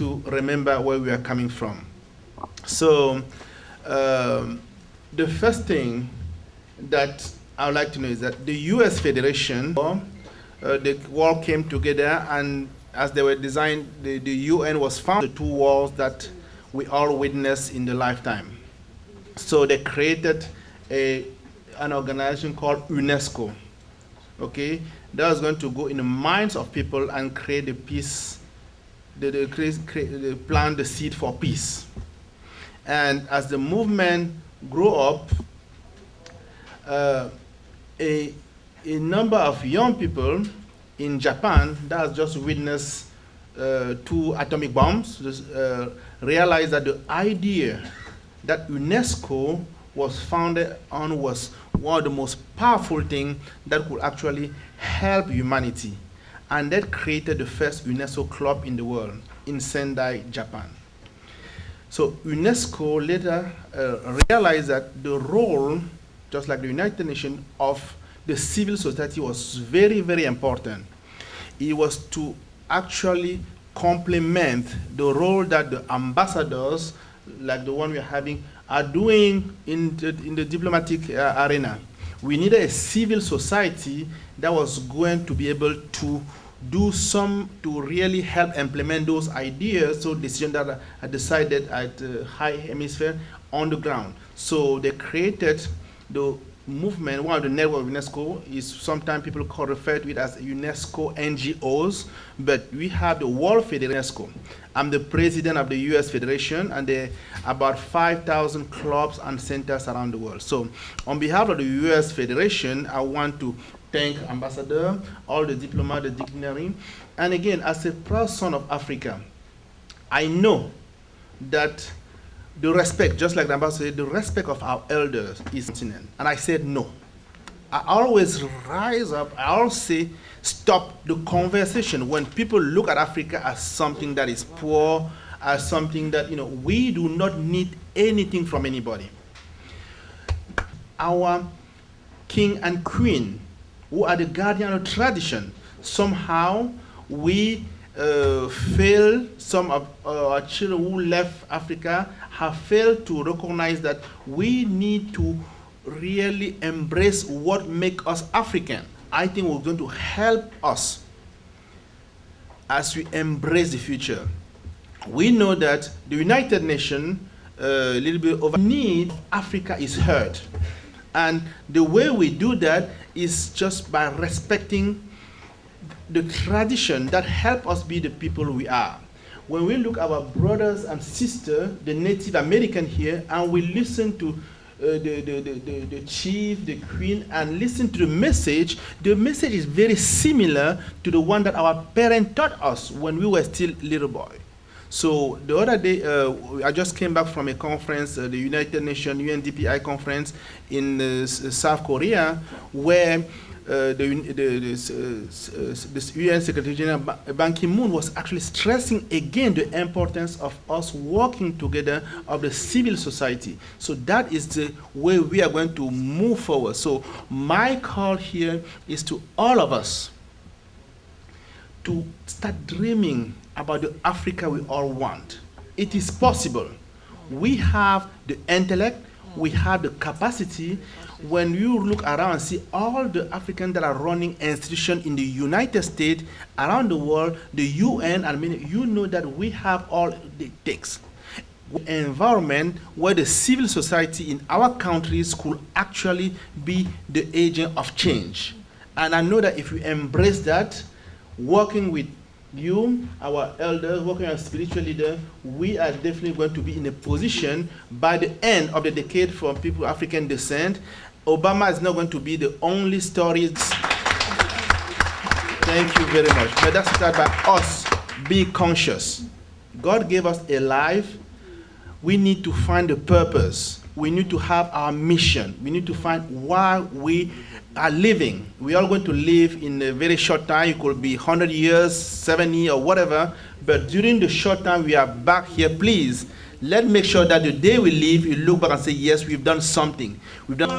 to remember where we are coming from. So the first thing that I would like to know is that the U.S. Federation, the world came together, and as they were designed, the UN was founded, the two wars that we all witnessed in the lifetime. So they created an organization called UNESCO. Okay, that was going to go in the minds of people and create the peace, plant the seed for peace. And as the movement grew up, a number of young people in Japan that has just witnessed 2 atomic bombs realized that the idea that UNESCO was founded on was one of the most powerful things that could actually help humanity. And that created the first UNESCO club in the world in Sendai, Japan. So UNESCO later realized that the role, just like the United Nations, of the civil society was very, very important. It was to actually complement the role that the ambassadors, like the one we're having, are doing in the diplomatic arena. We needed a civil society that was going to be able to do to really help implement those ideas, so decisions that are decided at the high hemisphere on the ground. So they created the movement. One of the network of UNESCO is sometimes people refer to it as UNESCO NGOs, but we have the World Federation UNESCO. I'm the president of the US Federation, and there are about 5,000 clubs and centers around the world. So on behalf of the US Federation, I want to thank Ambassador, all the diplomats, the dignitary, and again, as a proud son of Africa, I know that the respect, just like the ambassador said, the respect of our elders is continent. And I said no. I always rise up, I always say, stop the conversation when people look at Africa as something that is poor, as something that, we do not need anything from anybody. Our king and queen, who are the guardian of tradition, somehow we fail, some of our children who left Africa have failed to recognize that we need to really embrace what makes us African. I think we're going to help us as we embrace the future. We know that the United Nations, a little bit over need, Africa is heard. And the way we do that is just by respecting the tradition that help us be the people we are. When we look at our brothers and sisters, the Native American here, and we listen to the chief, the queen, and listen to the message is very similar to the one that our parents taught us when we were still little boy. So the other day, I just came back from a conference, the United Nations UNDPI conference in South Korea, where the UN Secretary General Ban Ki-moon was actually stressing again the importance of us working together of the civil society. So that is the way we are going to move forward. So my call here is to all of us to start dreaming about the Africa we all want. It is possible. We have the intellect, we have the capacity. When you look around and see all the Africans that are running institutions in the United States, around the world, the UN, and many, you know that we have all it takes. An environment where the civil society in our countries could actually be the agent of change. And I know that if we embrace that, working with you, our elders, working as spiritual leader, we are definitely going to be in a position by the end of the decade from people of African descent. Obama is not going to be the only story. Thank you very much. But that's started by us being conscious. God gave us a life. We need to find a purpose. We need to have our mission. We need to find why we are living. We are going to live in a very short time. It could be 100 years, 70 or whatever. But during the short time we are back here, please, let's make sure that the day we leave, you look back and say, yes, we've done something. We've done